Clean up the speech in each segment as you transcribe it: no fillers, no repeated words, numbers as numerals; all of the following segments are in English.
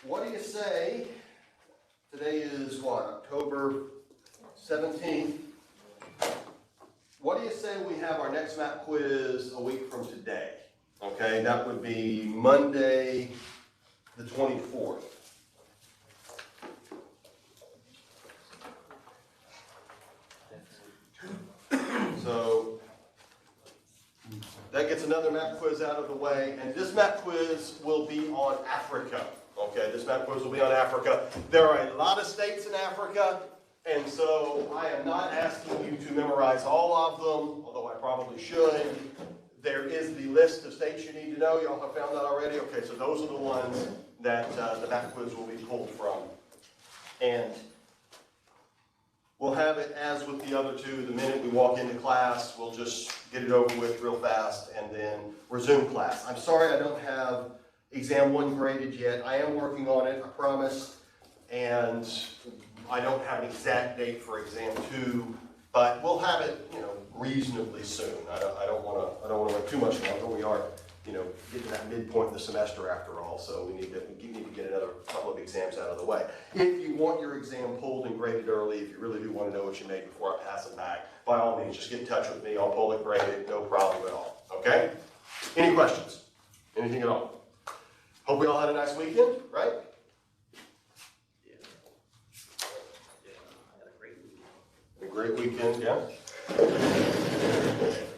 what do you say, today is what, October 17th. What do you say we have our next map quiz a week from today? Okay, that would be Monday the 24th. So that gets another map quiz out of the way, and this map quiz will be on Africa. Okay, this map quiz will be on Africa. There are a lot of states in Africa, and so I am not asking you to memorize all of them, although I probably should. There is the list of states you need to know. Y'all have found that already? Okay, so those are the ones that the map quiz will be pulled from. And we'll have it as with the other two. The minute we walk into class, we'll just get it over with real fast and then resume class. I'm sorry I don't have exam 1 graded yet. I am working on it, I promise. And I don't have an exact date for exam 2, but we'll have it, reasonably soon. I don't want to wait too much longer. We are, getting to that midpoint of the semester after all, so we need to get another couple of exams out of the way. If you want your exam pulled and graded early, if you really do want to know what you made before I pass it back, by all means, just get in touch with me. I'll pull it graded, no problem at all. Okay? Any questions? Anything at all? Hope we all had a nice weekend, right? A great weekend, yeah.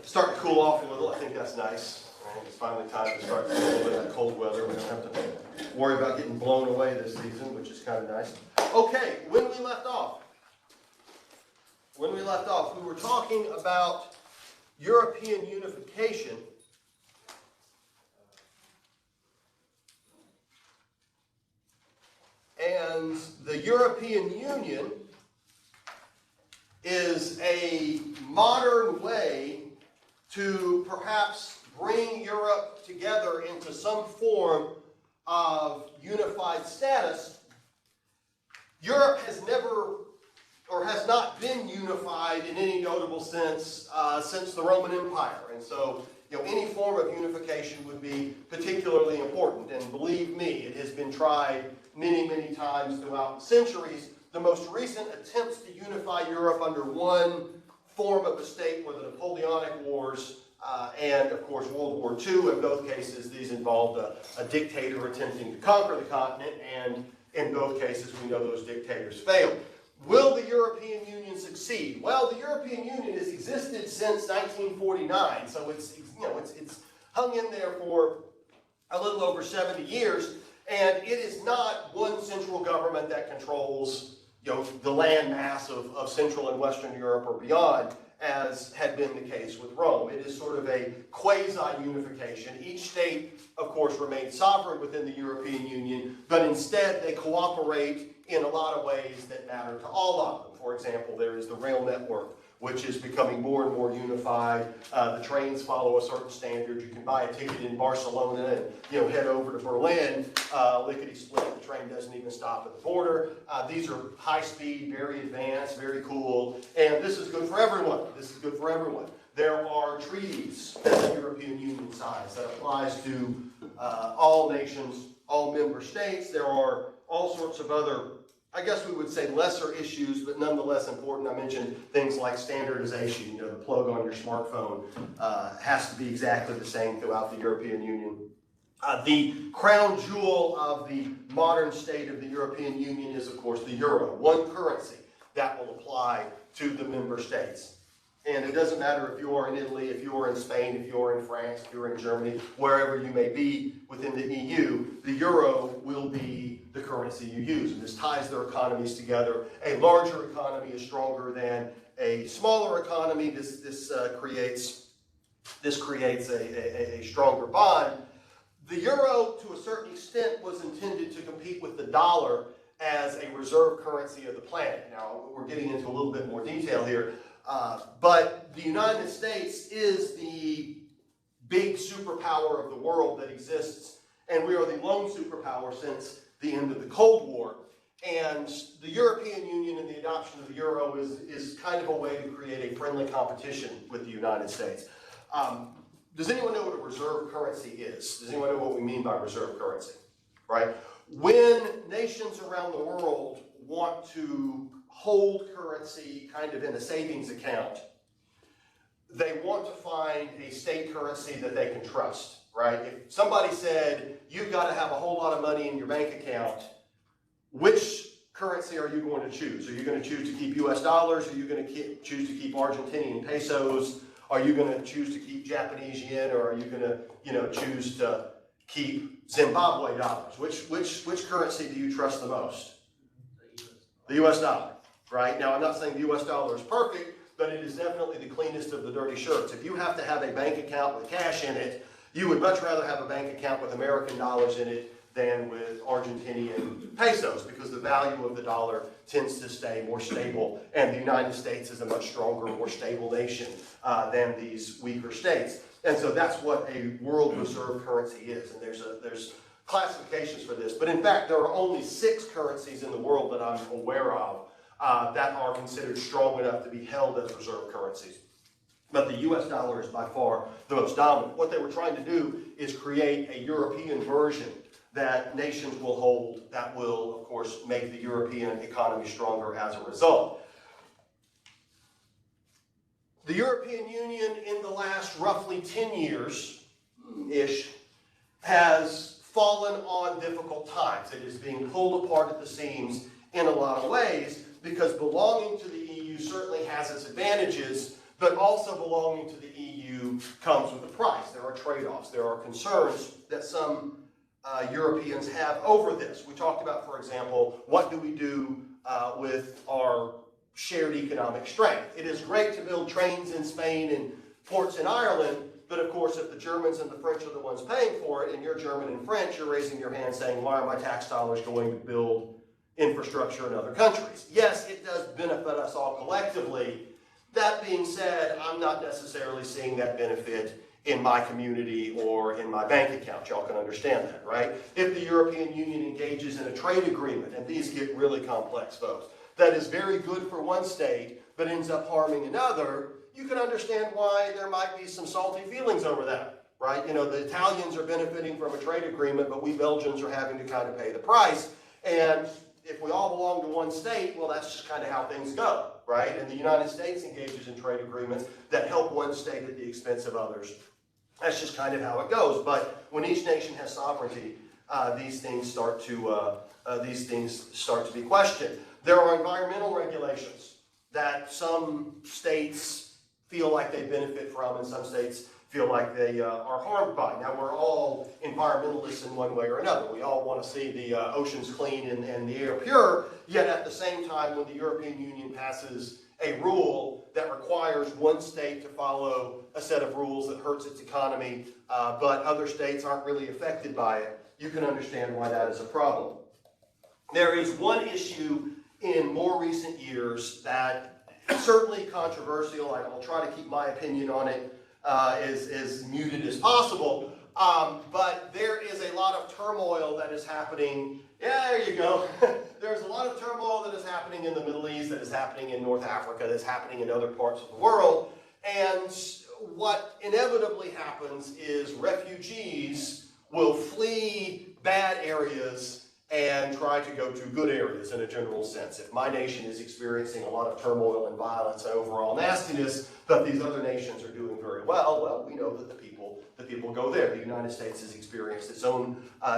Starting to cool off a little. I think that's nice. Right? It's finally time to start getting a little bit of that cold weather. We don't have to worry about getting blown away this season, which is kind of nice. Okay, when we left off, we were talking about European unification. And the European Union is a modern way to perhaps bring Europe together into some form of unified status. Europe has never or has not been unified in any notable sense since the Roman Empire. And so, any form of unification would be particularly important. And believe me, it has been tried many, many times throughout the centuries. The most recent attempts to unify Europe under one form of a state were the Napoleonic Wars and, of course, World War II. In both cases, these involved a dictator attempting to conquer the continent, and in both cases, we know those dictators failed. Will the European Union succeed? Well, the European Union has existed since 1949, so it's hung in there for a little over 70 years, and it is not one central government that controls the land mass of Central and Western Europe or beyond, as had been the case with Rome. It is sort of a quasi-unification. Each state, of course, remains sovereign within the European Union, but instead they cooperate in a lot of ways that matter to all of them. For example, there is the rail network, which is becoming more and more unified. The trains follow a certain standard. You can buy a ticket in Barcelona and head over to Berlin. Lickety-split, the train doesn't even stop at the border. These are high-speed, very advanced, very cool, and this is good for everyone. There are treaties that the European Union signs that applies to all nations, all member states. There are all sorts of other, I guess we would say, lesser issues, but nonetheless important. I mentioned things like standardization. The plug on your smartphone has to be exactly the same throughout the European Union. The crown jewel of the modern state of the European Union is, of course, the euro, one currency that will apply to the member states. And it doesn't matter if you are in Italy, if you are in Spain, if you are in France, if you're in Germany, wherever you may be within the EU, the euro will be the currency you use. And this ties their economies together. A larger economy is stronger than a smaller economy. This creates a stronger bond. The euro, to a certain extent, was intended to compete with the dollar as a reserve currency of the planet. Now, we're getting into a little bit more detail here. But the United States is the big superpower of the world that exists, and we are the lone superpower since the end of the Cold War. And the European Union and the adoption of the euro is kind of a way to create a friendly competition with the United States. Does anyone know what a reserve currency is? Does anyone know what we mean by reserve currency? Right? When nations around the world want to hold currency kind of in a savings account, they want to find a state currency that they can trust, right? If somebody said, you've got to have a whole lot of money in your bank account, which currency are you going to choose? Are you going to choose to keep US dollars? Are you going to choose to keep Argentinian pesos? Are you going to choose to keep Japanese yen? Or are you going to, choose to keep Zimbabwe dollars? Which currency do you trust the most? The US dollar, right? Now, I'm not saying the US dollar is perfect, but it is definitely the cleanest of the dirty shirts. If you have to have a bank account with cash in it, you would much rather have a bank account with American dollars in it than with Argentinian pesos, because the value of the dollar tends to stay more stable, and the United States is a much stronger, more stable nation than these weaker states. And so that's what a world reserve currency is, and there's classifications for this, but in fact there are only 6 currencies in the world that I'm aware of that are considered strong enough to be held as reserve currencies. But the US dollar is by far the most dominant. What they were trying to do is create a European version that nations will hold that will, of course, make the European economy stronger as a result. The European Union in the last roughly 10 years-ish has fallen on difficult times. It is being pulled apart at the seams in a lot of ways, because belonging to the EU certainly has its advantages, but also belonging to the EU comes with a price. There are trade-offs. There are concerns that some Europeans have over this. We talked about, for example, what do we do with our shared economic strength? It is great to build trains in Spain and ports in Ireland, but of course if the Germans and the French are the ones paying for it, and you're German and French, you're raising your hand saying, why are my tax dollars going to build infrastructure in other countries? Yes, it does benefit us all collectively. That being said, I'm not necessarily seeing that benefit in my community or in my bank account. Y'all can understand that, right? If the European Union engages in a trade agreement, and these get really complex, folks, that is very good for one state, but ends up harming another, you can understand why there might be some salty feelings over that, right? The Italians are benefiting from a trade agreement, but we Belgians are having to kind of pay the price. And if we all belong to one state, well, that's just kind of how things go, right? And the United States engages in trade agreements that help one state at the expense of others. That's just kind of how it goes. But when each nation has sovereignty, these things start to be questioned. There are environmental regulations that some states feel like they benefit from, and some states feel like they are harmed by. Now, we're all environmentalists in one way or another. We all want to see the oceans clean and the air pure, yet at the same time, when the European Union passes a rule that requires one state to follow a set of rules that hurts its economy, but other states aren't really affected by it, you can understand why that is a problem. There is one issue in more recent years that is certainly controversial. I'll try to keep my opinion on it as muted as possible, but there is a lot of turmoil that is happening. Yeah, there you go. There's a lot of turmoil that is happening in the Middle East, that is happening in North Africa, that's happening in other parts of the world. And what inevitably happens is refugees will flee bad areas and try to go to good areas in a general sense. If my nation is experiencing a lot of turmoil and violence and overall nastiness, but these other nations are doing very well, we know that the people go there. The United States has experienced its own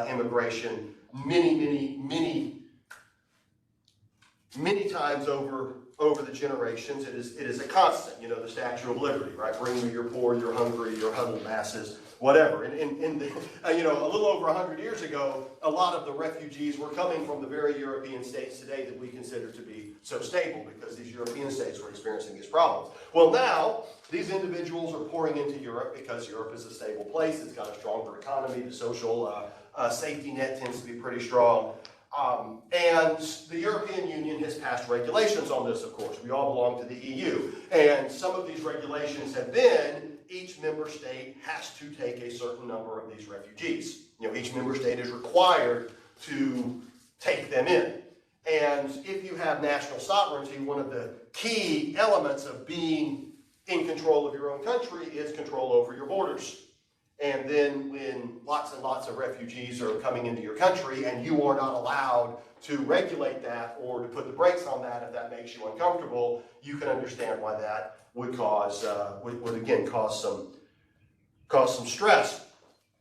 immigration many times over the generations. It is a constant, the Statue of Liberty, right? Bring me your poor, your hungry, your huddled masses, whatever. And a little over 100 years ago, a lot of the refugees were coming from the very European states today that we consider to be so stable, because these European states were experiencing these problems. Well, now, these individuals are pouring into Europe because Europe is a stable place. It's got a stronger economy. The social safety net tends to be pretty strong. And the European Union has passed regulations on this, of course. We all belong to the EU. And some of these regulations have been, each member state has to take a certain number of these refugees. Each member state is required to take them in. And if you have national sovereignty, one of the key elements of being in control of your own country is control over your borders. And then when lots and lots of refugees are coming into your country and you are not allowed to regulate that or to put the brakes on that if that makes you uncomfortable, you can understand why that would cause, would again cause some stress.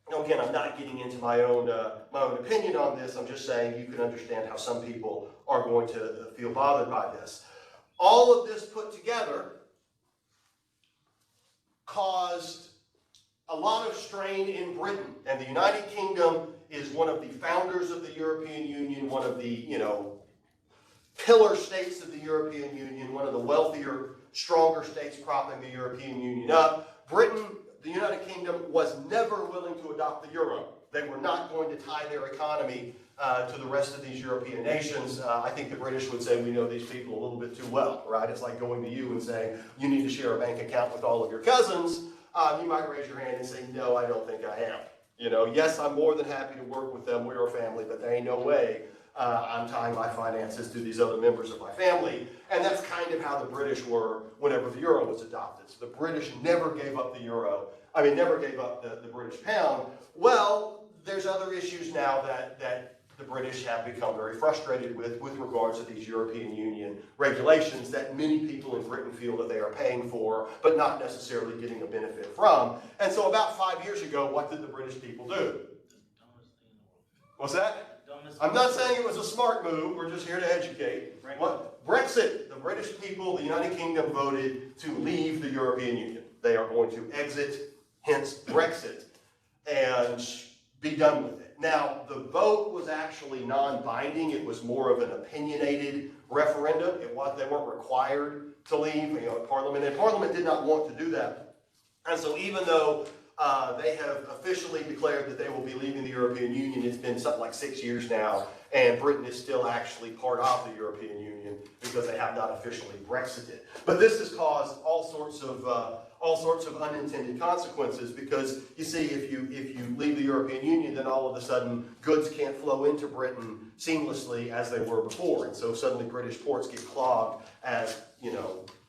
Now again, I'm not getting into my own opinion on this. I'm just saying you can understand how some people are going to feel bothered by this. All of this put together caused a lot of strain in Britain, and the United Kingdom is one of the founders of the European Union, one of the, pillar states of the European Union, one of the wealthier, stronger states propping the European Union up. Britain, the United Kingdom, was never willing to adopt the euro. They were not going to tie their economy to the rest of these European nations. I think the British would say we know these people a little bit too well, right? It's like going to you and saying you need to share a bank account with all of your cousins. You might raise your hand and say, no, I don't think I am. Yes, I'm more than happy to work with them. We're a family, but there ain't no way I'm tying my finances to these other members of my family. And that's kind of how the British were whenever the euro was adopted. So the British never gave up the euro. Never gave up the British pound. Well, there's other issues now that the British have become very frustrated with regards to these European Union regulations that many people in Britain feel that they are paying for, but not necessarily getting a benefit from. And so about 5 years ago, what did the British people do? What's that? I'm not saying it was a smart move. We're just here to educate. What? Brexit. The British people, the United Kingdom, voted to leave the European Union. They are going to exit, hence Brexit, and be done with it. Now, the vote was actually non-binding. It was more of an opinionated referendum. They weren't required to leave, Parliament, and Parliament did not want to do that. And so even though they have officially declared that they will be leaving the European Union, it's been something like 6 years now, and Britain is still actually part of the European Union because they have not officially Brexited. But this has caused all sorts of unintended consequences because, you see, if you leave the European Union, then all of a sudden goods can't flow into Britain seamlessly as they were before. And so suddenly British ports get clogged as,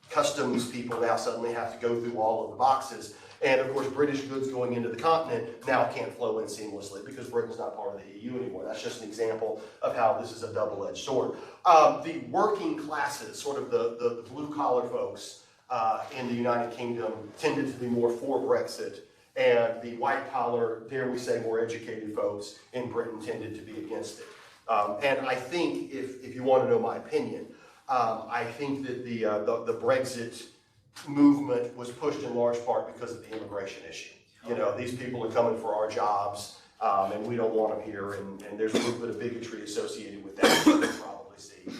customs people now suddenly have to go through all of the boxes. And of course, British goods going into the continent now can't flow in seamlessly because Britain's not part of the EU anymore. That's just an example of how this is a double-edged sword. The working classes, sort of the blue-collar folks, in the United Kingdom tended to be more for Brexit, and the white-collar, dare we say, more educated folks in Britain tended to be against it. And I think, if you want to know my opinion, I think that the Brexit movement was pushed in large part because of the immigration issue. These people are coming for our jobs, and we don't want them here, and there's a little bit of bigotry associated with that, as you can probably see.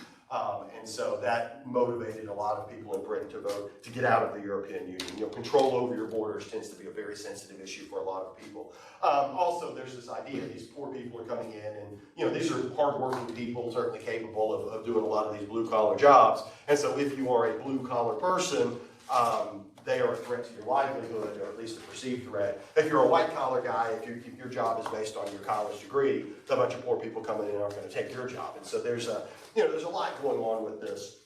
And so that motivated a lot of people in Britain to vote to get out of the European Union. Control over your borders tends to be a very sensitive issue for a lot of people. Also, there's this idea these poor people are coming in, and these are hardworking people, certainly capable of doing a lot of these blue-collar jobs. And so if you are a blue-collar person, they are a threat to your livelihood, or at least a perceived threat. If you're a white-collar guy, if your job is based on your college degree, a bunch of poor people coming in aren't going to take your job. And so there's a lot going on with this.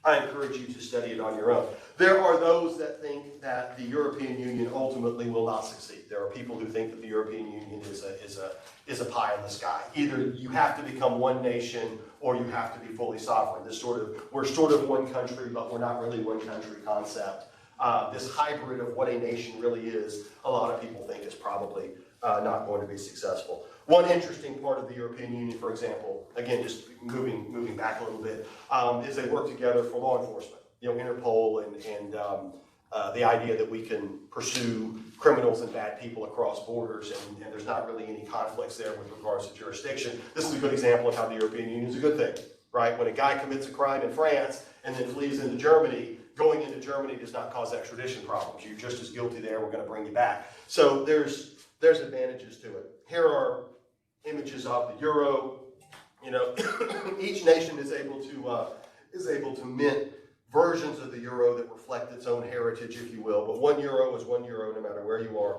I encourage you to study it on your own. There are those that think that the European Union ultimately will not succeed. There are people who think that the European Union is a pie in the sky. Either you have to become one nation or you have to be fully sovereign. We're sort of one country, but we're not really one country concept. This hybrid of what a nation really is, a lot of people think is probably not going to be successful. One interesting part of the European Union, for example, again, just moving back a little bit, is they work together for law enforcement. Interpol and the idea that we can pursue criminals and bad people across borders, and there's not really any conflicts there with regards to jurisdiction. This is a good example of how the European Union is a good thing, right? When a guy commits a crime in France and then flees into Germany, going into Germany does not cause extradition problems. You're just as guilty there. We're going to bring you back. So there's advantages to it. Here are images of the euro. Each nation is able to mint versions of the euro that reflect its own heritage, if you will. But 1 euro is 1 euro, no matter where you are.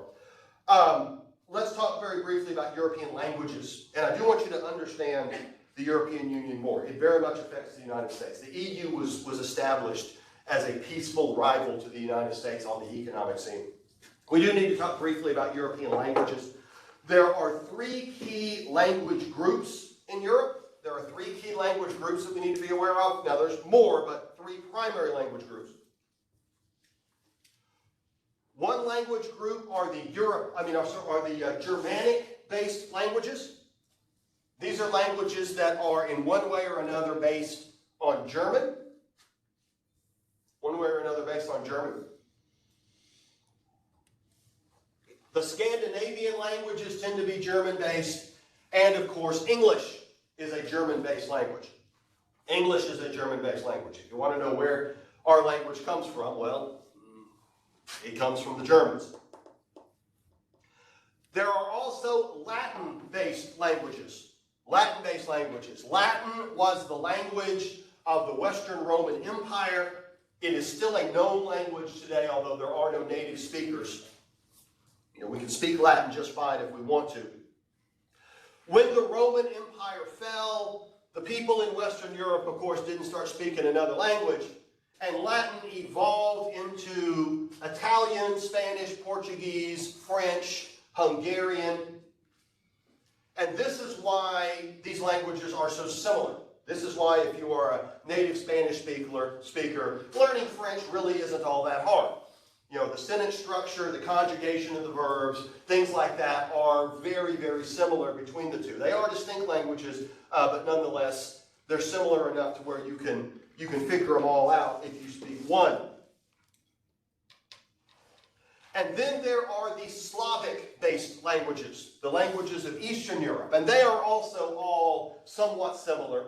Let's talk very briefly about European languages. And I do want you to understand the European Union more. It very much affects the United States. The EU was established as a peaceful rival to the United States on the economic scene. We do need to talk briefly about European languages. There are three key language groups in Europe. There are three key language groups that we need to be aware of. Now, there's more, but three primary language groups. One language group are the Germanic-based languages. These are languages that are in one way or another based on German. One way or another based on German. The Scandinavian languages tend to be German-based, and of course, English is a German-based language. English is a German-based language. If you want to know where our language comes from, well, it comes from the Germans. There are also Latin-based languages. Latin-based languages. Latin was the language of the Western Roman Empire. It is still a known language today, although there are no native speakers. We can speak Latin just fine if we want to. When the Roman Empire fell, the people in Western Europe, of course, didn't start speaking another language, and Latin evolved into Italian, Spanish, Portuguese, French, Hungarian, and this is why these languages are so similar. This is why if you are a native Spanish speaker, learning French really isn't all that hard. The sentence structure, the conjugation of the verbs, things like that are very, very similar between the two. They are distinct languages, but nonetheless, they're similar enough to where you can figure them all out if you speak one. And then there are the Slavic-based languages, the languages of Eastern Europe, and they are also all somewhat similar.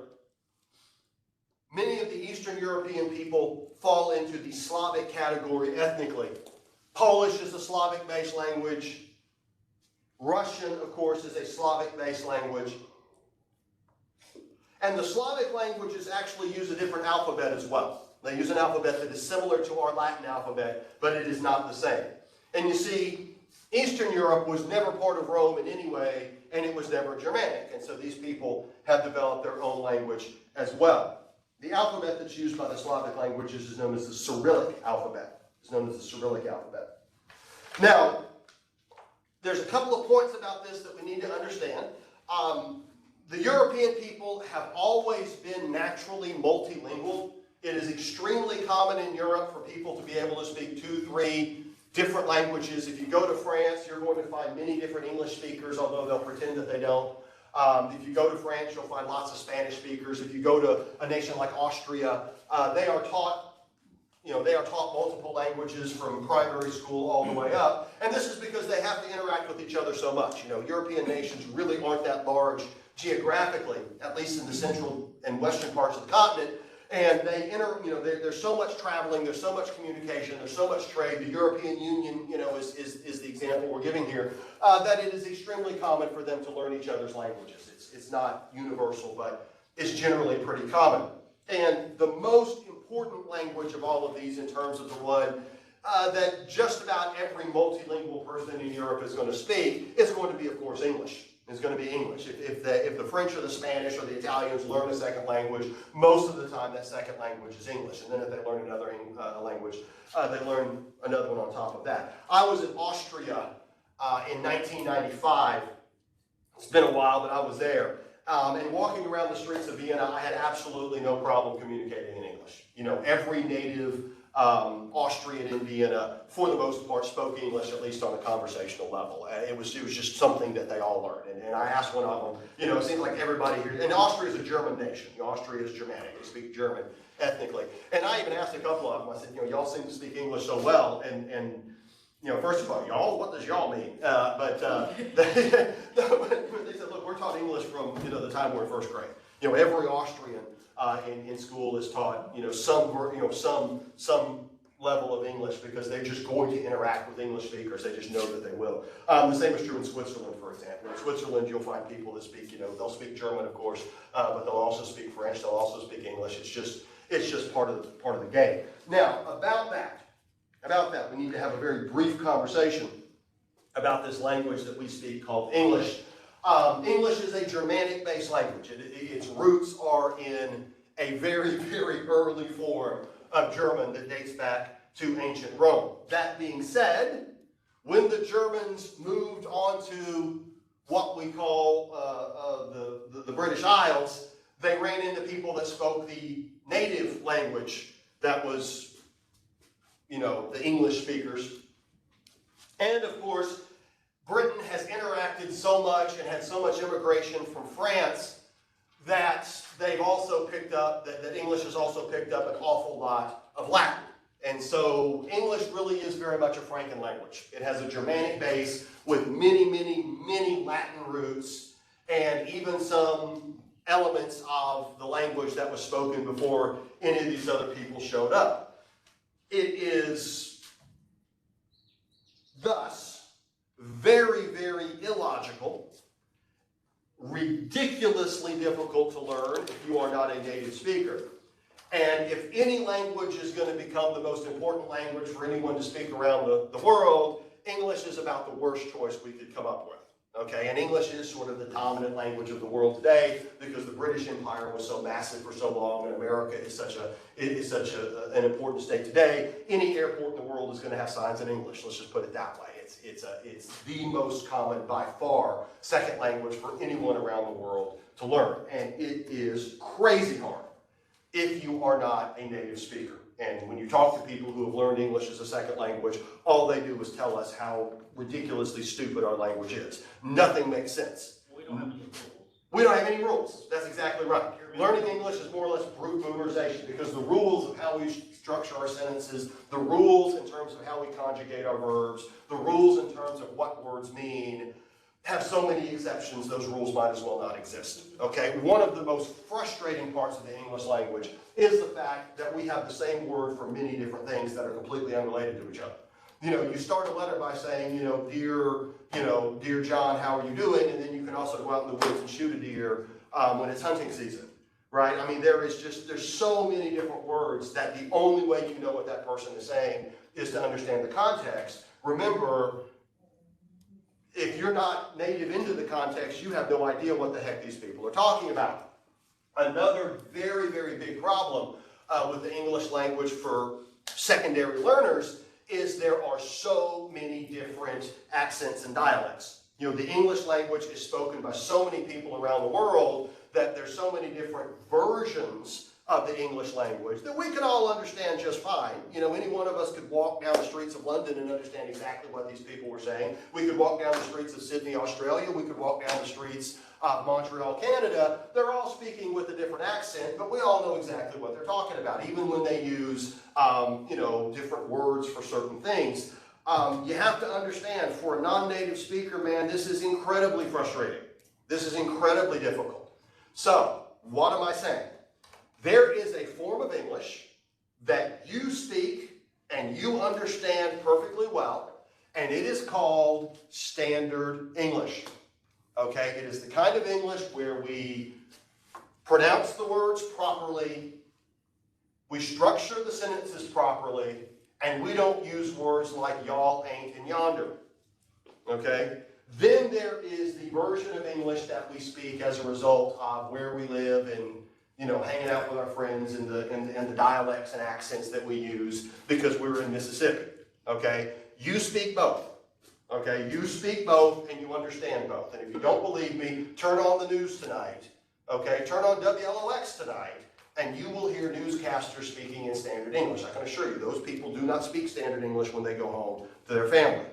Many of the Eastern European people fall into the Slavic category ethnically. Polish is a Slavic-based language. Russian, of course, is a Slavic-based language. And the Slavic languages actually use a different alphabet as well. They use an alphabet that is similar to our Latin alphabet, but it is not the same. And you see, Eastern Europe was never part of Rome in any way, and it was never Germanic. And so these people have developed their own language as well. The alphabet that's used by the Slavic languages is known as the Cyrillic alphabet. It's known as the Cyrillic alphabet. Now, there's a couple of points about this that we need to understand. The European people have always been naturally multilingual. It is extremely common in Europe for people to be able to speak 2, 3 different languages. If you go to France, you're going to find many different English speakers, although they'll pretend that they don't. If you go to France, you'll find lots of Spanish speakers. If you go to a nation like Austria, they are taught multiple languages from primary school all the way up. And this is because they have to interact with each other so much. European nations really aren't that large geographically, at least in the central and western parts of the continent. And there's so much traveling, there's so much communication, there's so much trade. The European Union, is the example we're giving here, that it is extremely common for them to learn each other's languages. It's not universal, but it's generally pretty common. And the most important language of all of these, in terms of the one that just about every multilingual person in Europe is going to speak, is going to be, of course, English. Is going to be English. If the French or the Spanish or the Italians learn a second language, most of the time that second language is English. And then if they learn another language, they learn another one on top of that. I was in Austria in 1995. It's been a while, but I was there. And walking around the streets of Vienna, I had absolutely no problem communicating in English. Every native Austrian in Vienna, for the most part, spoke English, at least on a conversational level. It was just something that they all learned. And I asked one of them, it seems like everybody here, and Austria is a German nation. Austria is Germanic. They speak German ethnically. And I even asked a couple of them, I said, y'all seem to speak English so well, and first of all, y'all, what does y'all mean? They said, look, we're taught English from, the time we're in first grade. Every Austrian in school is taught, some level of English, because they're just going to interact with English speakers. They just know that they will. The same is true in Switzerland, for example. In Switzerland, you'll find people that speak, they'll speak German, of course, but they'll also speak French. They'll also speak English. It's just part of the game. Now, about that, we need to have a very brief conversation about this language that we speak called English. English is a Germanic-based language. Its roots are in a very, very early form of German that dates back to ancient Rome. That being said, When the Germans moved on to what we call the British Isles, they ran into people that spoke the native language that was, the English speakers. And of course, Britain has interacted so much and had so much immigration from France that they've also picked up, that English has also picked up an awful lot of Latin. And so English really is very much a Franken language. It has a Germanic base with many, many, many Latin roots and even some elements of the language that was spoken before any of these other people showed up. It is thus very, very illogical, ridiculously difficult to learn if you are not a native speaker. And if any language is going to become the most important language for anyone to speak around the world, English is about the worst choice we could come up with. Okay, and English is sort of the dominant language of the world today because the British Empire was so massive for so long, and America is such an important state today. Any airport in the world is going to have signs in English. Let's just put it that way. It's the most common, by far, second language for anyone around the world to learn, and it is crazy hard if you are not a native speaker. And when you talk to people who have learned English as a second language, all they do is tell us how ridiculously stupid our language is. Nothing makes sense. We don't have any rules. We don't have any rules. That's exactly right. Learning English is more or less brute memorization because the rules of how we structure our sentences, the rules in terms of how we conjugate our verbs, the rules in terms of what words mean, have so many exceptions, those rules might as well not exist. Okay? One of the most frustrating parts of the English language is the fact that we have the same word for many different things that are completely unrelated to each other. You start a letter by saying, dear John, how are you doing? And then you can also go out in the woods and shoot a deer when it's hunting season, right? I mean, there's so many different words that the only way you know what that person is saying is to understand the context. Remember, if you're not native into the context, you have no idea what the heck these people are talking about. Another very, very big problem with the English language for secondary learners is there are so many different accents and dialects. The English language is spoken by so many people around the world that there's so many different versions of the English language that we can all understand just fine. Any one of us could walk down the streets of London and understand exactly what these people were saying. We could walk down the streets of Sydney, Australia. We could walk down the streets of Montreal, Canada. They're all speaking with a different accent, but we all know exactly what they're talking about, even when they use, different words for certain things. You have to understand, for a non-native speaker, man, this is incredibly frustrating. This is incredibly difficult. So, what am I saying? There is a form of English that you speak and you understand perfectly well, and it is called Standard English. Okay, it is the kind of English where we pronounce the words properly, we structure the sentences properly, and we don't use words like y'all, ain't, and yonder. Okay? Then there is the version of English that we speak as a result of where we live and hanging out with our friends and the dialects and accents that we use because we were in Mississippi. Okay? You speak both. Okay? You speak both and you understand both. And if you don't believe me, turn on the news tonight. Okay? Turn on WLOX tonight and you will hear newscasters speaking in standard English. I can assure you, those people do not speak standard English when they go home to their family.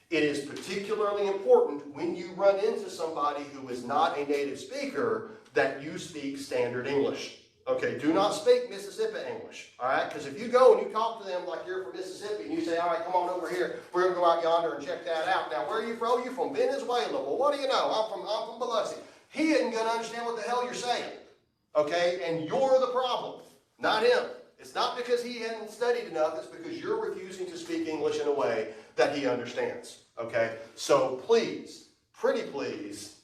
It is particularly important when you run into somebody who is not a native speaker that you speak standard English. Okay, do not speak Mississippi English, all right? Because if you go and you talk to them like you're from Mississippi and you say, all right, come on over here, we're going to go out yonder and check that out. Now, where are you from? You're from Venezuela. Well, what do you know? I'm from Biloxi. He isn't going to understand what the hell you're saying, okay? And you're the problem, not him. It's not because he hadn't studied enough. It's because you're refusing to speak English in a way that he understands, okay? So please, pretty please,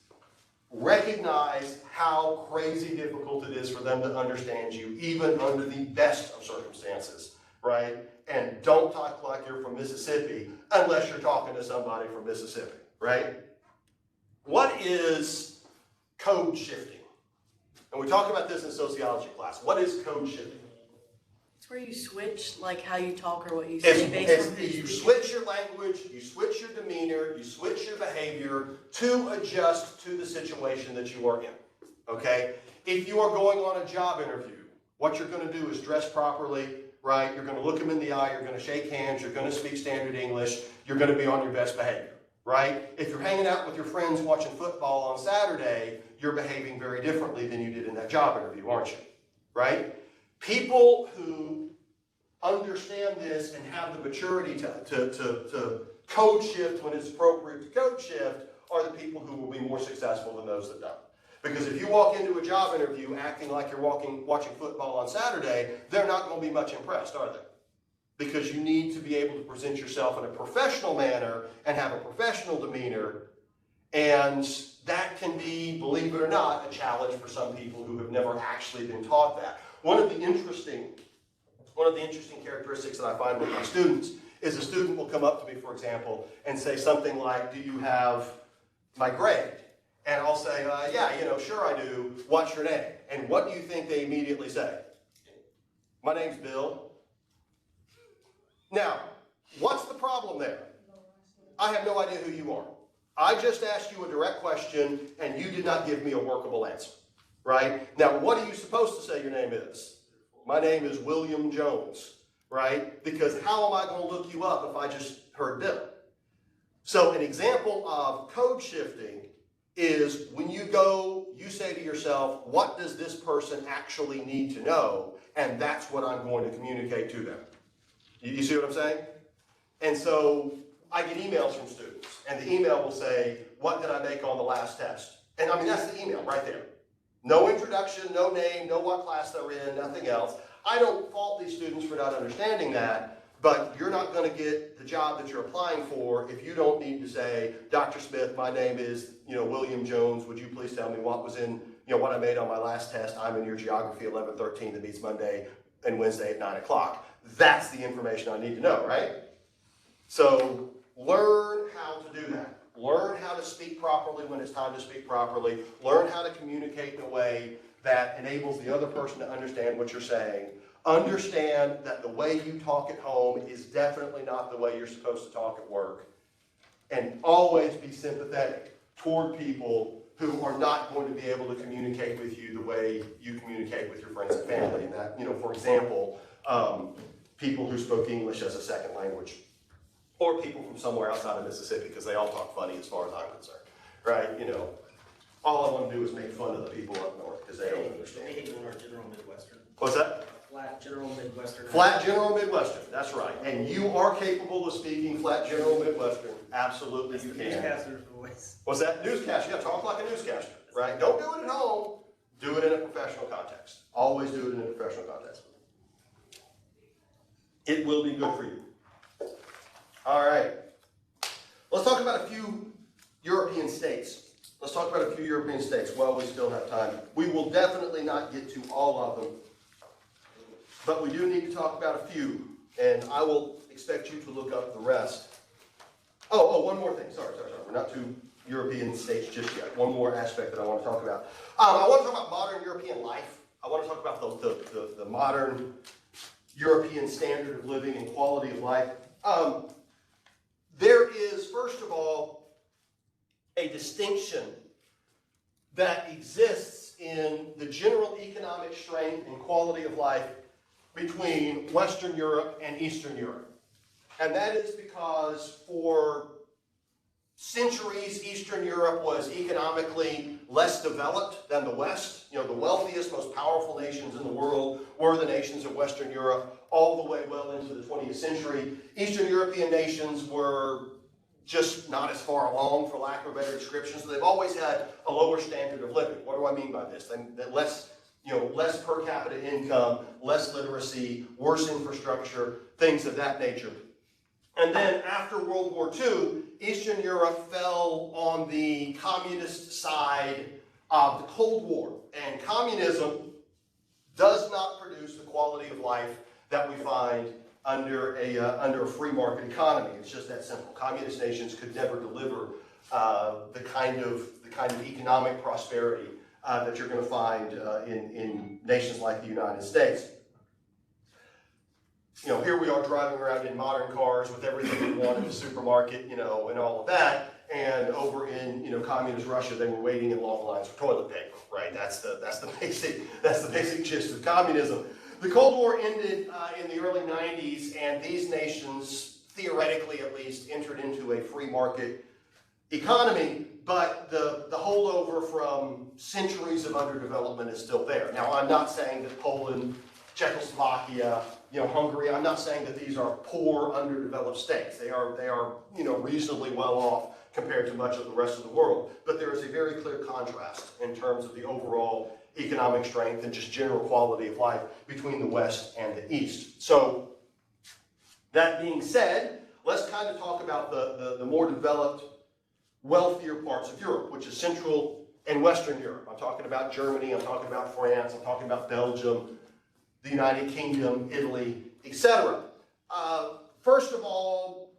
recognize how crazy difficult it is for them to understand you, even under the best of circumstances, right? And don't talk like you're from Mississippi unless you're talking to somebody from Mississippi, right? What is code shifting? And we talk about this in sociology class. What is code shifting? It's where you switch, like how you talk or what you say based on who You you switch your language, you switch your demeanor, you switch your behavior to adjust to the situation that you are in, okay? If you are going on a job interview, what you're going to do is dress properly, right? You're going to look them in the eye, you're going to shake hands, you're going to speak standard English, you're going to be on your best behavior, right? If you're hanging out with your friends watching football on Saturday, you're behaving very differently than you did in that job interview, aren't you? Right? People who understand this and have the maturity to code shift when it's appropriate to code shift are the people who will be more successful than those that don't. Because if you walk into a job interview acting like you're watching football on Saturday, they're not going to be much impressed, are they? Because you need to be able to present yourself in a professional manner and have a professional demeanor. And that can be, believe it or not, a challenge for some people who have never actually been taught that. One of the interesting characteristics that I find with my students is a student will come up to me, for example, and say something like, "Do you have my grade?" And I'll say, "Yeah, sure I do. What's your name?" And what do you think they immediately say? "My name's Bill." Now, what's the problem there? I have no idea who you are. I just asked you a direct question, and you did not give me a workable answer, right? Now, what are you supposed to say your name is? "My name is William Jones," right? Because how am I going to look you up if I just heard Bill? So an example of code shifting is when you say to yourself, what does this person actually need to know? And that's what I'm going to communicate to them. You see what I'm saying? And so I get emails from students, and the email will say, "What did I make on the last test?" And I mean, that's the email right there. No introduction, no name, no what class they're in, nothing else. I don't fault these students for not understanding that, but you're not going to get the job that you're applying for if you don't need to say, "Dr. Smith, my name is, William Jones. Would you please tell me what was in, what I made on my last test? I'm in your geography 1113 that meets Monday and Wednesday at 9 o'clock. That's the information I need to know, right? So learn how to do that. Learn how to speak properly when it's time to speak properly. Learn how to communicate in a way that enables the other person to understand what you're saying. Understand that the way you talk at home is definitely not the way you're supposed to talk at work. And always be sympathetic toward people who are not going to be able to communicate with you the way you communicate with your friends and family. And that, for example, people who spoke English as a second language. Or people from somewhere outside of Mississippi, because they all talk funny as far as I'm concerned, right? All I want to do is make fun of the people up north because they don't understand. Or general Midwestern. What's that? Flat general Midwestern. Flat general Midwestern, that's right. And you are capable of speaking flat general Midwestern. Absolutely you can. Newscaster's voice. What's that? Newscaster. Yeah, talk like a newscaster, right? Don't do it at home. Do it in a professional context. Always do it in a professional context. It will be good for you. All right. Let's talk about a few European states. Let's talk about a few European states while we still have time. We will definitely not get to all of them, but we do need to talk about a few, and I will expect you to look up the rest. Oh, one more thing. Sorry. We're not to European states just yet. One more aspect that I want to talk about. I want to talk about modern European life. I want to talk about the modern European standard of living and quality of life. There is, first of all, a distinction that exists in the general economic strength and quality of life between Western Europe and Eastern Europe. And that is because for centuries, Eastern Europe was economically less developed than the West. The wealthiest, most powerful nations in the world were the nations of Western Europe all the way well into the 20th century. Eastern European nations were just not as far along, for lack of a better description, so they've always had a lower standard of living. What do I mean by this? Less per capita income, less literacy, worse infrastructure, things of that nature. And then after World War II, Eastern Europe fell on the communist side of the Cold War. And communism does not produce the quality of life that we find under a free market economy. It's just that simple. Communist nations could never deliver the kind of economic prosperity that you're going to find in nations like the United States. here we are driving around in modern cars with everything we want in the supermarket, and all of that. And over in, communist Russia, they were waiting in long lines for toilet paper, right? That's the basic gist of communism. The Cold War ended in the early 90s, and these nations, theoretically at least, entered into a free market economy, but the holdover from centuries of underdevelopment is still there. Now, I'm not saying that Poland, Czechoslovakia, Hungary, I'm not saying that these are poor, underdeveloped states. They are reasonably well off compared to much of the rest of the world. But there is a very clear contrast in terms of the overall economic strength and just general quality of life between the West and the East. So, that being said, let's kind of talk about the more developed, wealthier parts of Europe, which is Central and Western Europe. I'm talking about Germany, I'm talking about France, I'm talking about Belgium, the United Kingdom, Italy, etc. First of all,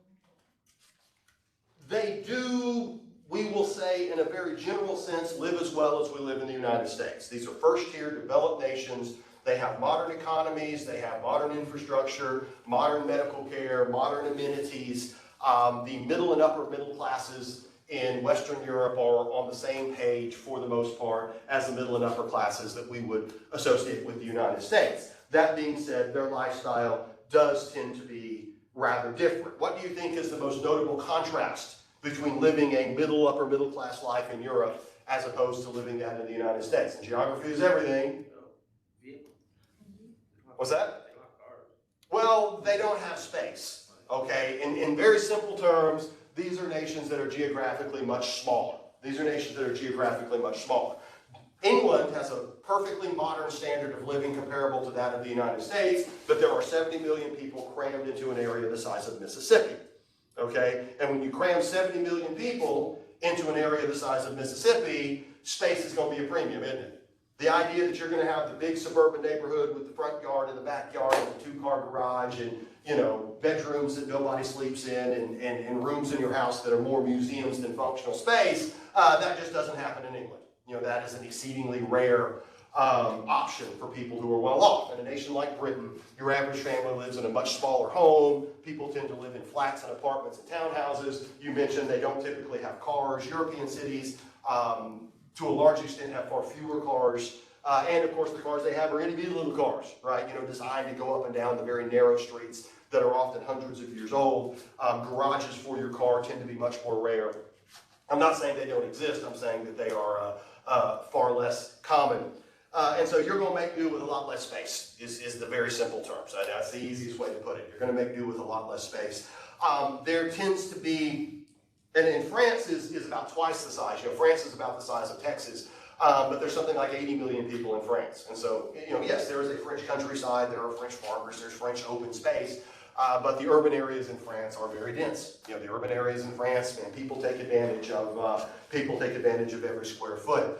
they do, we will say in a very general sense, live as well as we live in the United States. These are first-tier developed nations. They have modern economies, they have modern infrastructure, modern medical care, modern amenities. The middle and upper middle classes in Western Europe are on the same page for the most part as the middle and upper classes that we would associate with the United States. That being said, their lifestyle does tend to be rather different. What do you think is the most notable contrast between living a middle, upper middle class life in Europe as opposed to living that in the United States? And geography is everything. What's that? Well, they don't have space, okay? In very simple terms, these are nations that are geographically much smaller. These are nations that are geographically much smaller. England has a perfectly modern standard of living comparable to that of the United States, but there are 70 million people crammed into an area the size of Mississippi, okay? And when you cram 70 million people into an area the size of Mississippi, space is going to be a premium, isn't it? The idea that you're going to have the big suburban neighborhood with the front yard and the backyard and the two-car garage and, bedrooms that nobody sleeps in and rooms in your house that are more museums than functional space, that just doesn't happen in England. That is an exceedingly rare option for people who are well off. In a nation like Britain, your average family lives in a much smaller home. People tend to live in flats and apartments and townhouses. You mentioned they don't typically have cars. European cities, to a large extent, have far fewer cars. And of course, the cars they have are itty bitty little cars, right? Designed to go up and down the very narrow streets that are often hundreds of years old. Garages for your car tend to be much more rare. I'm not saying they don't exist. I'm saying that they are far less common. And so you're going to make do with a lot less space is the very simple terms. That's the easiest way to put it. You're going to make do with a lot less space. There tends to be, and in France is about twice the size. France is about the size of Texas, but there's something like 80 million people in France. And so, yes, there is a French countryside, there are French farmers, there's French open space, but the urban areas in France are very dense. The urban areas in France, man, people take advantage of every square foot.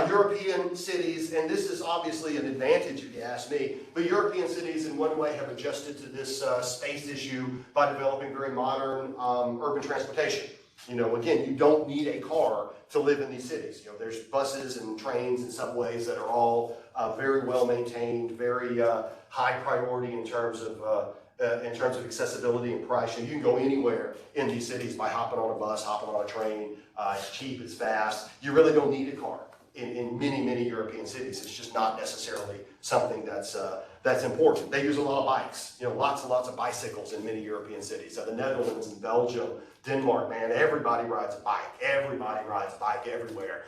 European cities, and this is obviously an advantage if you ask me, but European cities in one way have adjusted to this space issue by developing very modern urban transportation. Again, you don't need a car to live in these cities. There's buses and trains and subways that are all very well maintained, very high priority in terms of accessibility and price. You can go anywhere in these cities by hopping on a bus, hopping on a train. It's cheap, it's fast. You really don't need a car in many, many European cities. It's just not necessarily something that's important. They use a lot of bikes, lots and lots of bicycles in many European cities. So the Netherlands and Belgium, Denmark, man, everybody rides a bike. Everybody rides a bike everywhere.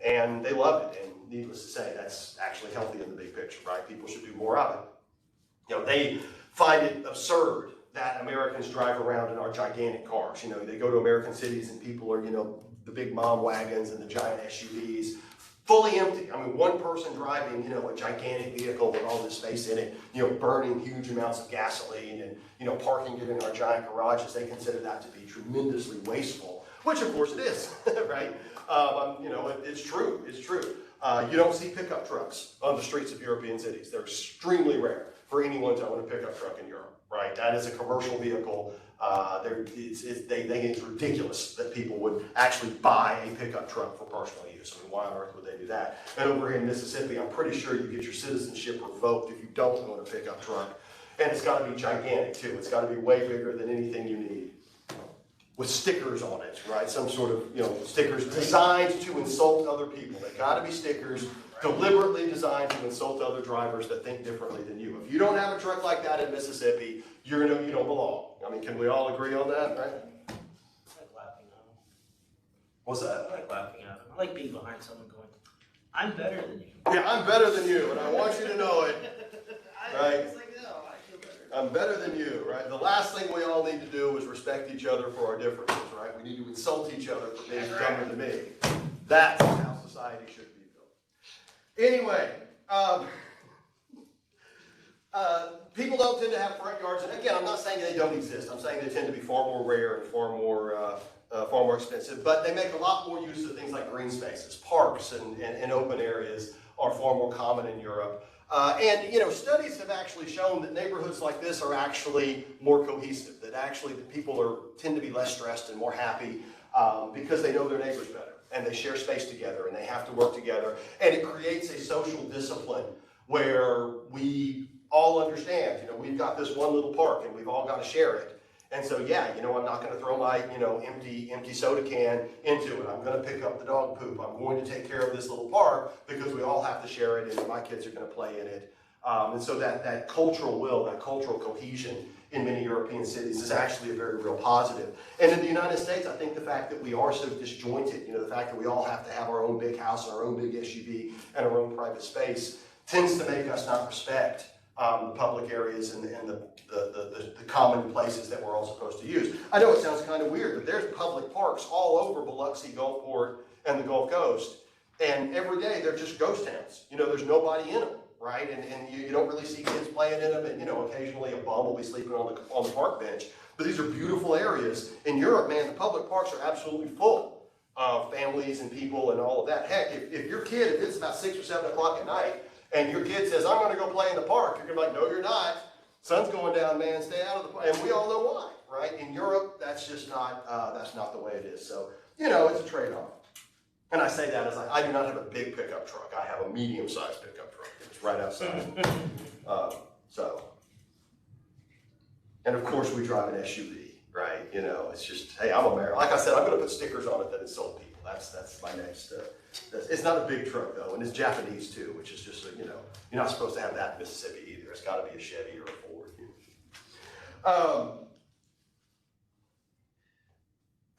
And they love it. And needless to say, that's actually healthy in the big picture, right? People should do more of it. They find it absurd that Americans drive around in our gigantic cars. They go to American cities and people are, the big mom wagons and the giant SUVs, fully empty. I mean, one person driving, a gigantic vehicle with all this space in it, burning huge amounts of gasoline and, parking it in our giant garages. They consider that to be tremendously wasteful, which of course it is, right? It's true. It's true. You don't see pickup trucks on the streets of European cities. They're extremely rare for anyone to own a pickup truck in Europe, right? That is a commercial vehicle. They think it's ridiculous that people would actually buy a pickup truck for personal use. I mean, why on earth would they do that? And over here in Mississippi, I'm pretty sure you get your citizenship revoked if you don't own a pickup truck And it's gotta be gigantic too. It's gotta be way bigger than anything you need. With stickers on it, right? Some sort of, stickers designed to insult other people. They gotta be stickers deliberately designed to insult other drivers that think differently than you. If you don't have a truck like that in Mississippi, you don't belong. I mean, can we all agree on that, right? I like laughing at them. What's I that? like laughing at them. I like being behind someone going, I'm better than you. Yeah, I'm better than you, and I want you to know it. Right. It's like, no, I feel better. I'm better than you, right? The last thing we all need to do is respect each other for our differences, right? We need to insult each other for being dumber than me. That's how society should be built. Anyway, people don't tend to have front yards, and again, I'm not saying they don't exist. I'm saying they tend to be far more rare and far more expensive, but they make a lot more use of things like green spaces. Parks and open areas are far more common in Europe. Studies have actually shown that neighborhoods like this are actually more cohesive, that people tend to be less stressed and more happy because they know their neighbors better, and they share space together, and they have to work together, and it creates a social discipline where we all understand, we've got this one little park, and we've all got to share it. And so, I'm not going to throw my, empty soda can into it. I'm going to pick up the dog poop. I'm going to take care of this little park because we all have to share it, and my kids are going to play in it. And so that cultural will, that cultural cohesion in many European cities is actually a very real positive. And in the United States, I think the fact that we are so disjointed, the fact that we all have to have our own big house and our own big SUV and our own private space tends to make us not respect the public areas and the common places that we're all supposed to use. I know it sounds kind of weird, but there's public parks all over Biloxi, Gulfport, and the Gulf Coast, and every day they're just ghost towns. There's nobody in them, right? And you don't really see kids playing in them, and occasionally a bum will be sleeping on the park bench. But these are beautiful areas. In Europe, man, the public parks are absolutely full of families and people and all of that. Heck, if your kid, if it's about 6 or 7 o'clock at night, and your kid says, I'm going to go play in the park, you're going to be like, no, you're not. Sun's going down, man, stay out of the park. And we all know why, right? In Europe, that's just not, that's not the way it is. So, it's a trade-off. And I say that as I do not have a big pickup truck. I have a medium-sized pickup truck. It's right outside. And of course, we drive an SUV, right? It's just, hey, I'm American. Like I said, I'm going to put stickers on it that insult people. That's my next. It's not a big truck though, and it's Japanese too, which is just you're not supposed to have that in Mississippi either. It's got to be a Chevy or a Ford.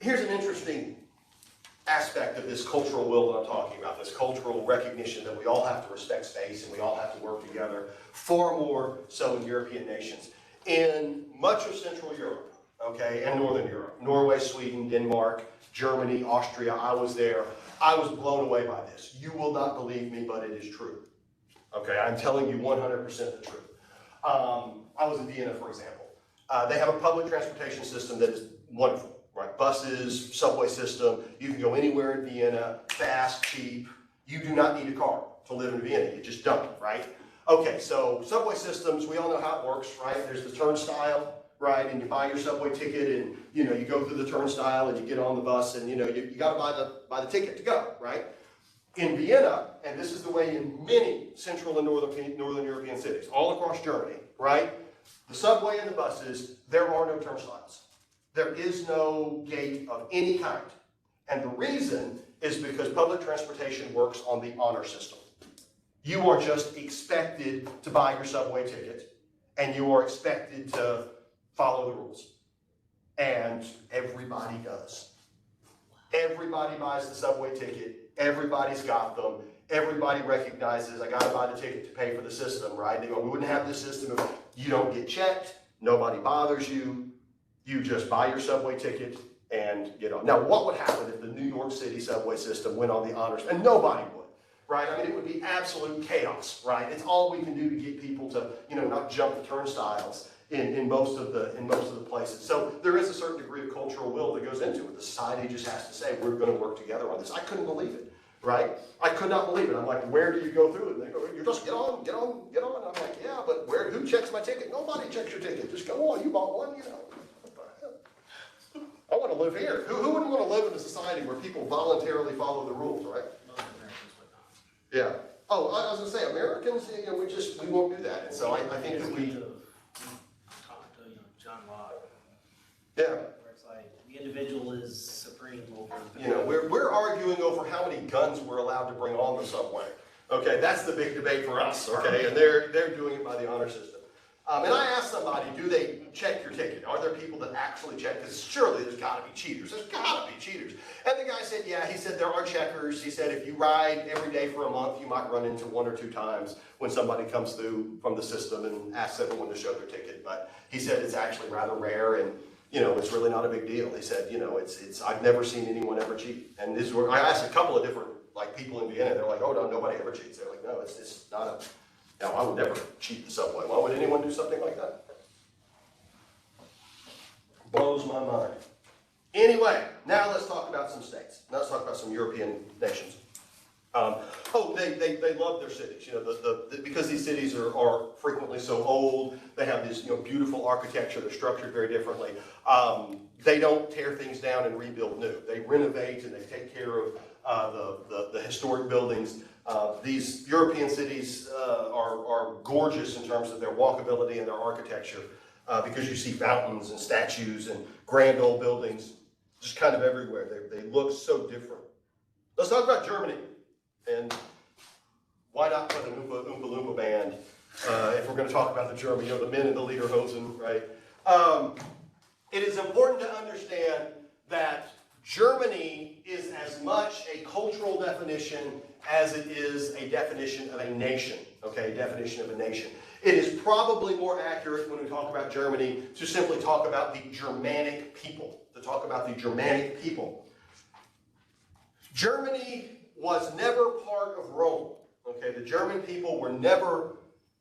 Here's an interesting aspect of this cultural will that I'm talking about. This cultural recognition that we all have to respect space and we all have to work together. Far more so in European nations. In much of Central Europe, okay, and Northern Europe, Norway, Sweden, Denmark, Germany, Austria, I was there. I was blown away by this. You will not believe me, but it is true. Okay, I'm telling you 100% the truth. I was in Vienna, for example. They have a public transportation system that is wonderful, right? Buses, subway system. You can go anywhere in Vienna, fast, cheap. You do not need a car to live in Vienna. You just don't, right? Okay, so subway systems, we all know how it works, right? There's the turnstile, right? And you buy your subway ticket and, you go through the turnstile and you get on the bus and, you got to buy the ticket to go, right? In Vienna, and this is the way in many Central and Northern European cities, all across Germany, right? The subway and the buses, there are no turnstiles. There is no gate of any kind. And the reason is because public transportation works on the honor system. You are just expected to buy your subway ticket, and you are expected to follow the rules. And everybody does. Everybody buys the subway ticket. Everybody's got them. Everybody recognizes, I gotta buy the ticket to pay for the system, right? They go, we wouldn't have this system if you don't get checked, nobody bothers you, you just buy your subway ticket and get on. Now, what would happen if the New York City subway system went on the honors? And nobody would, right? I mean, it would be absolute chaos, right? It's all we can do to get people to, not jump the turnstiles in most of the places. So there is a certain degree of cultural will that goes into it. The society just has to say, we're going to work together on this. I couldn't believe it, right? I could not believe it. I'm like, where do you go through it? And they go, you just get on. And I'm like, yeah, but who checks my ticket? Nobody checks your ticket. Just go on. You bought one, I want to live here. Who wouldn't want to live in a society where people voluntarily follow the rules, right? Most Americans would not. Yeah. Oh, I was going to say, Americans, we won't do that. And so I think that we Yeah. Where it's like, the individual is supreme over. You know, we're arguing over how many guns we're allowed to bring on the subway. Okay, that's the big debate for us, okay? And they're doing it by the honor system. And I asked somebody, do they check your ticket? Are there people that actually check? Because surely there's got to be cheaters. There's got to be cheaters. And the guy said, yeah, he said there are checkers. He said if you ride every day for a month, you might run into 1 or 2 times when somebody comes through from the system and asks everyone to show their ticket. But he said it's actually rather rare and, you know, it's really not a big deal. He said, you know, I've never seen anyone ever cheat. And I asked a couple of different, like, people in Vienna. They're like, oh, no, nobody ever cheats. They're like, no, it's not a... Now, I would never cheat the subway. Why would anyone do something like that? Blows my mind. Anyway, now let's talk about some states. Now let's talk about some European nations. They love their cities. You know, because these cities are frequently so old. They have this, you know, beautiful architecture. They're structured very differently. They don't tear things down and rebuild new. They renovate and they take care of the historic buildings. These European cities are gorgeous in terms of their walkability and their architecture because you see fountains and statues and grand old buildings just kind of everywhere. They look so different. Let's talk about Germany. And why not put an Oompa Loompa band if we're going to talk about the German, you know, the men in the lederhosen, right? It is important to understand that Germany is as much a cultural definition as it is a definition of a nation, okay, definition of a nation. It is probably more accurate when we talk about Germany to simply talk about the Germanic people, Germany was never part of Rome, okay? The German people were never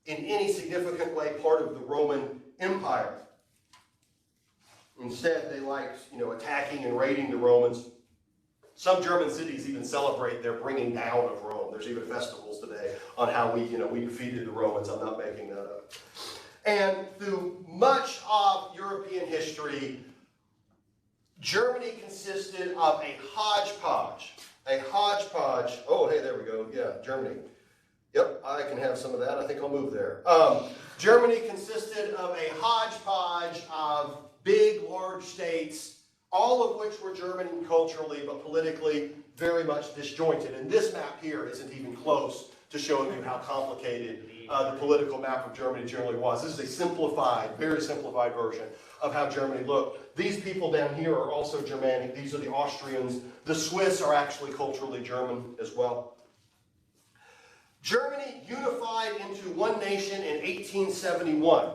in any significant way part of the Roman Empire. Instead, they liked, you know, attacking and raiding the Romans. Some German cities even celebrate their bringing down of Rome. There's even festivals today on how we defeated the Romans. I'm not making that up. And through much of European history, Germany consisted of a hodgepodge. Oh, hey, there we go. Yeah, Germany. Yep, I can have some of that. I think I'll move there. Germany consisted of a hodgepodge of big, large states, all of which were German culturally, but politically very much disjointed. And this map here isn't even close to showing you how complicated the political map of Germany generally was. This is a simplified, very simplified version of how Germany looked. These people down here are also Germanic. These are the Austrians. The Swiss are actually culturally German as well. Germany unified into one nation in 1871.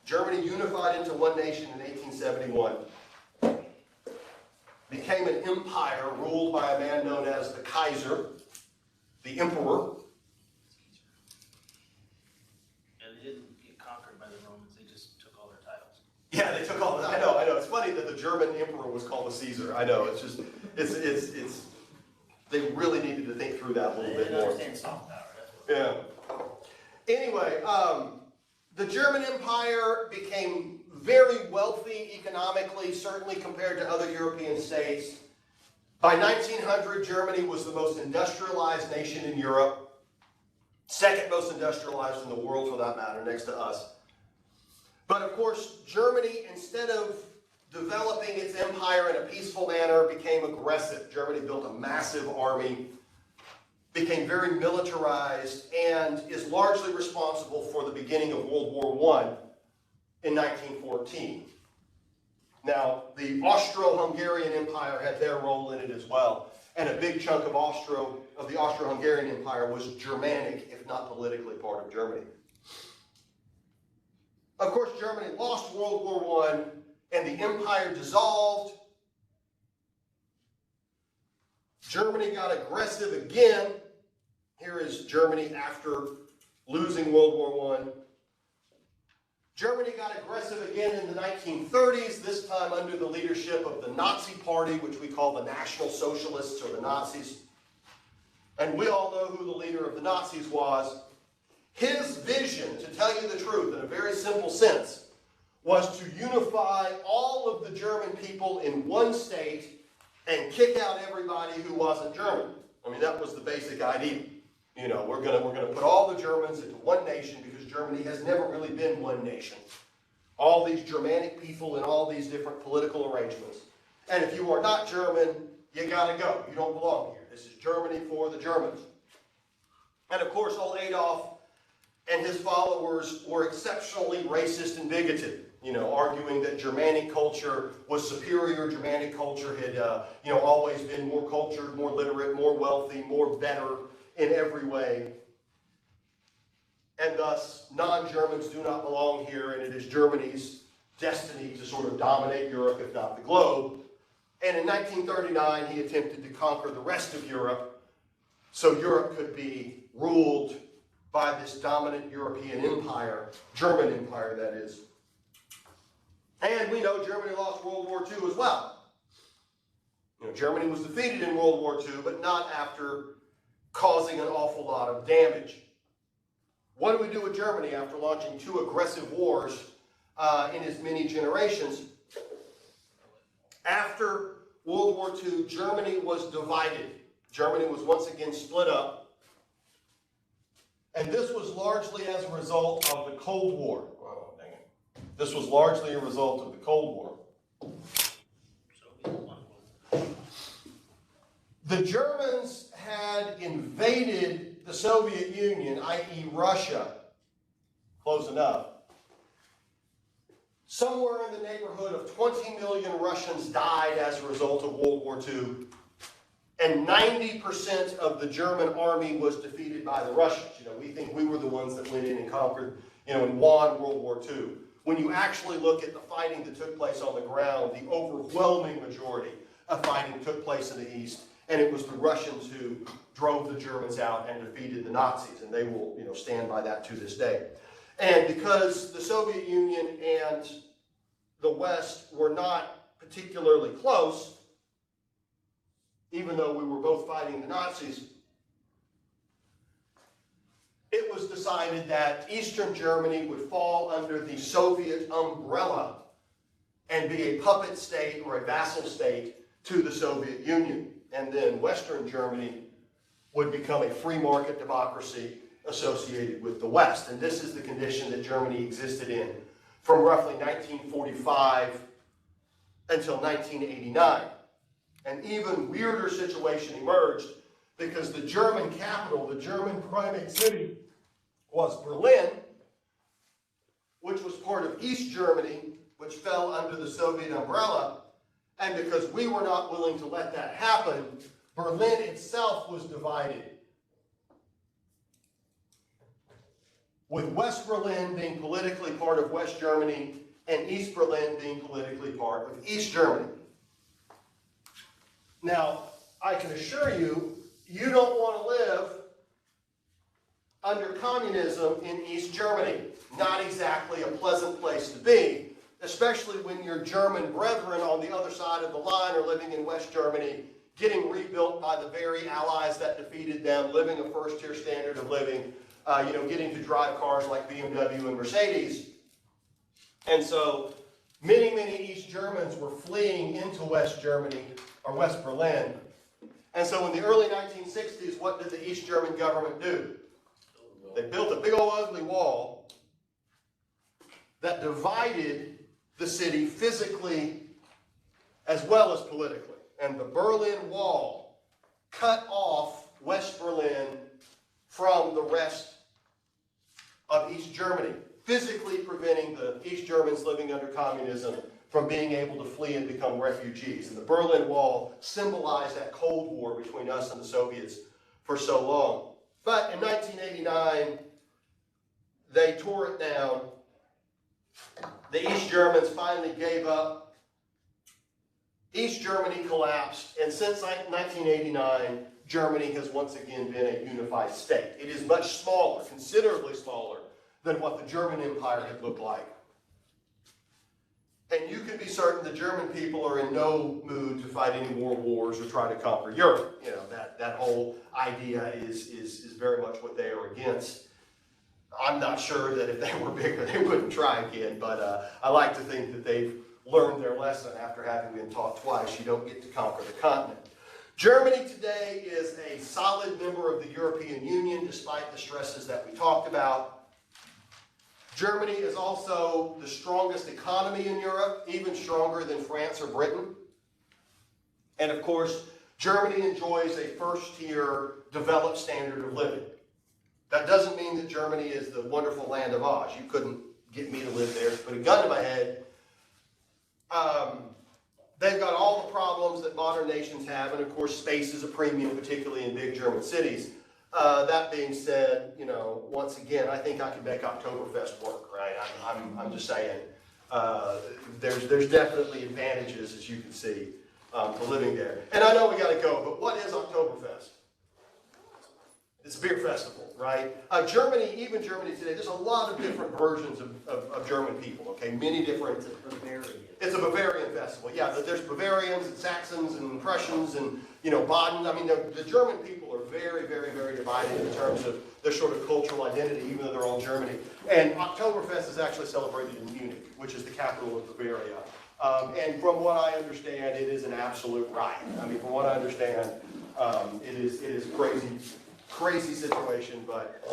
Germany unified into one nation in 1871. Became an empire ruled by a man known as the Kaiser, the emperor. And they didn't get conquered by the Romans, they just took all their titles. Yeah, they took all. I know. It's funny that the German emperor was called a Caesar. I know. It's just, it's. They really needed to think through that a little bit more. Understand soft power. That's what Yeah. Anyway, the German Empire became very wealthy economically, certainly compared to other European states. By 1900, Germany was the most industrialized nation in Europe, second most industrialized in the world for that matter, next to us. But of course, Germany, instead of developing its empire in a peaceful manner, became aggressive. Germany built a massive army, became very militarized, and is largely responsible for the beginning of World War I in 1914. Now, the Austro-Hungarian Empire had their role in it as well, and a big chunk of the Austro-Hungarian Empire was Germanic, if not politically part of Germany. Of course, Germany lost World War I, and the empire dissolved. Germany got aggressive again. Here is Germany after losing World War I. Germany got aggressive again in the 1930s, this time under the leadership of the Nazi Party, which we call the National Socialists or the Nazis. And we all know who the leader of the Nazis was. His vision, to tell you the truth in a very simple sense, was to unify all of the German people in one state and kick out everybody who wasn't German. I mean, that was the basic idea. You know, we're gonna put all the Germans into one nation because Germany has never really been one nation. all these Germanic people in all these different political arrangements. And if you are not German, you gotta go. You don't belong here. This is Germany for the Germans. And of course, old Adolf and his followers were exceptionally racist and bigoted, arguing that Germanic culture was superior. Germanic culture had, always been more cultured, more literate, more wealthy, more better in every way. And thus, non-Germans do not belong here, and it is Germany's destiny to sort of dominate Europe, if not the globe. And in 1939, he attempted to conquer the rest of Europe, so Europe could be ruled by this dominant European empire, German empire, that is. And we know Germany lost World War II as well. Germany was defeated in World War II, but not after causing an awful lot of damage. What do we do with Germany after launching 2 aggressive wars in as many generations? After World War II, Germany was divided. Germany was once again split up. And this was largely as a result of the Cold War. Oh, dang it. This was largely a result of the Cold War. The Germans had invaded the Soviet Union, i.e. Russia, close enough. Somewhere in the neighborhood of 20 million Russians died as a result of World War II. And 90% of the German army was defeated by the Russians. We think we were the ones that went in and conquered, and won World War II. When you actually look at the fighting that took place on the ground, the overwhelming majority of fighting took place in the East. And it was the Russians who drove the Germans out and defeated the Nazis. And they will, stand by that to this day. And because the Soviet Union and the West were not particularly close, even though we were both fighting the Nazis, it was decided that Eastern Germany would fall under the Soviet umbrella and be a puppet state or a vassal state to the Soviet Union. And then Western Germany would become a free market democracy associated with the West. And this is the condition that Germany existed in from roughly 1945 until 1989. An even weirder situation emerged because the German capital, the German primate city, was Berlin, which was part of East Germany, which fell under the Soviet umbrella. And because we were not willing to let that happen, Berlin itself was divided, with West Berlin being politically part of West Germany and East Berlin being politically part of East Germany. Now, I can assure you, you don't want to live under communism in East Germany. Not exactly a pleasant place to be, especially when your German brethren on the other side of the line are living in West Germany, getting rebuilt by the very allies that defeated them, living a first-tier standard of living, getting to drive cars like BMW and Mercedes. And so many, many East Germans were fleeing into West Germany, or West Berlin. And so in the early 1960s, what did the East German government do? They built a big old ugly wall that divided the city physically as well as politically. And the Berlin Wall cut off West Berlin from the rest of East Germany, physically preventing the East Germans living under communism from being able to flee and become refugees. And the Berlin Wall symbolized that Cold War between us and the Soviets for so long. But in 1989, they tore it down. The East Germans finally gave up. East Germany collapsed, and since 1989, Germany has once again been a unified state. It is much smaller, considerably smaller, than what the German Empire had looked like. And you can be certain the German people are in no mood to fight any more wars or try to conquer Europe. That whole idea is very much what they are against. I'm not sure that if they were bigger, they wouldn't try again, but I like to think that they've learned their lesson after having been taught twice. You don't get to conquer the continent. Germany today is a solid member of the European Union, despite the stresses that we talked about. Germany is also the strongest economy in Europe, even stronger than France or Britain. And of course, Germany enjoys a first-tier developed standard of living. That doesn't mean that Germany is the wonderful land of Oz. You couldn't get me to live there. Put a gun to my head. They've got all the problems that modern nations have, and of course, space is a premium, particularly in big German cities. That being said, you know, once again, I think I could make Oktoberfest work, right? I'm just saying, there's definitely advantages, as you can see, to living there. And I know we gotta go, but what is Oktoberfest? It's a beer festival, right? Germany, even Germany today, there's a lot of different versions of German people, okay? Many different. It's a Bavarian festival. Yeah, there's Bavarians and Saxons and Prussians and, you know, Baden. I mean, the German people are very, very, very divided in terms of their sort of cultural identity, even though they're all Germany. And Oktoberfest is actually celebrated in Munich, which is the capital of Bavaria. And from what I understand, it is an absolute riot. I mean, from what I understand, it is crazy situation, but,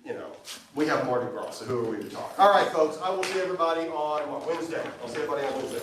you know, we have Mardi Gras, so who are we to talk? All right, folks, I will see everybody on Wednesday. I'll see everybody on Wednesday.